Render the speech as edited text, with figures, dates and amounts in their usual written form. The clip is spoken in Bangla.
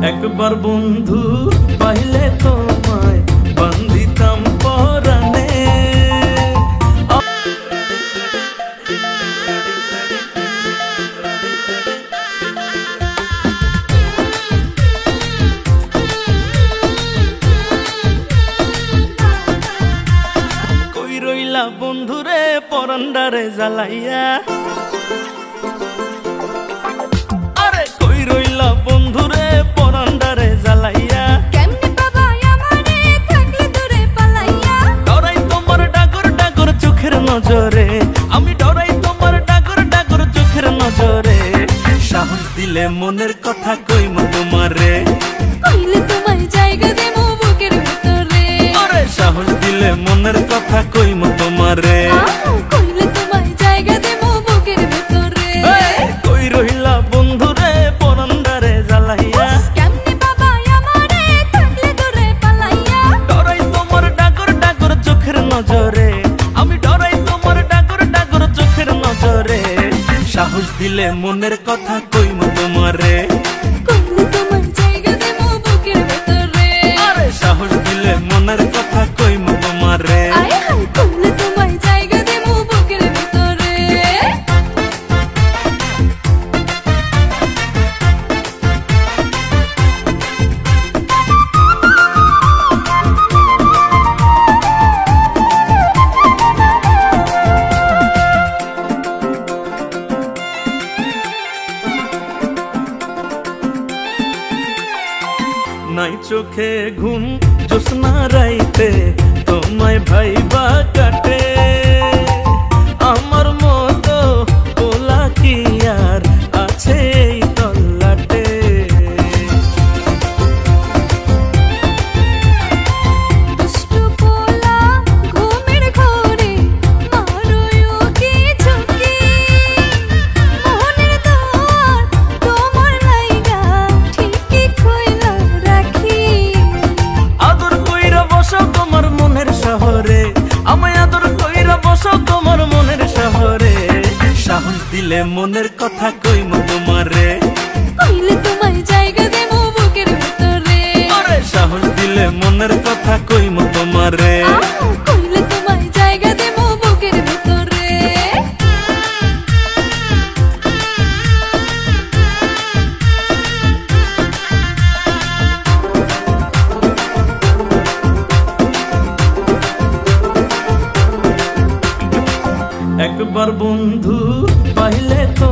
একবার বন্ধু পাইলে তোমায় বান্ধিতাম পরাণে। কই রইলা বন্ধুরে পরান্ডারে জ্বালাইয়া, আরে কই রইলা বন্ধুরে পরান্ডারে জ্বালাইয়া। কেমনে বাবা আমারে থাকলে দূরে পালাইয়া, ডরাই তোমার ডাগর ডাগর চোখের নজরে, আমি ডরাই তোমার ডাগর ডাগর চোখের নজরে। সাহস দিলে মনের কথা কইমু তোমারে, কইলে তোমায় জায়গা দেবো বুকের ভিতরে। আরে সাহস দিলে মনের কথা কইমু তোমারে, কইলে তোমায় জায়গা দেবো বুকের ভিতরে। কই রইলা বন্ধুরে পরান্ডারে জ্বালাইয়া। কেমনে বাবা আমারে থাকলে দূরে পালাইয়া, ডরাই তোমার ডাগর ডাগর চোখের নজরে, আমি ডরাই তোমার ডাগর ডাগর চোখের নজরে। সাহস দিলে মনের কথা কইমু তোমারে, কইলে তোমায় জায়গা দেবো বুকের ভিতরে। আরে সাহস দিলে মনের কথা কইমু তোমারে। আয় হায় কইলে তোমায় জায়গা দেবো বুকের ভিতরে। নাই চোখে ঘুম জোছনা রাইতে তোমায় ভাইবা কাটে, আমার মতো পোলা কি আর আছে এই তল্লাটে। দুষ্টু পোলা ঘুমের ঘোরে মারোয়ো কি ঝুঁকি, মনের দোয়ার তোমার লাইগা ঠিকই খইলা রাখি। আদর কইরা বসো তোমার মনের শহরে, আমায় আদর কইরা বসো তোমার মনের শহরে। সাহস দিলে মনের কথা কইমু তোমারে, কইলে তোমায় জায়গা দেবো বুকের ভিতরে। আরে সাহস দিলে মনের কথা কইমু তোমারে। কইলে তোমায় জায়গা দেবো বুকের ভিতরে। একবার বন্ধু পাইলে তো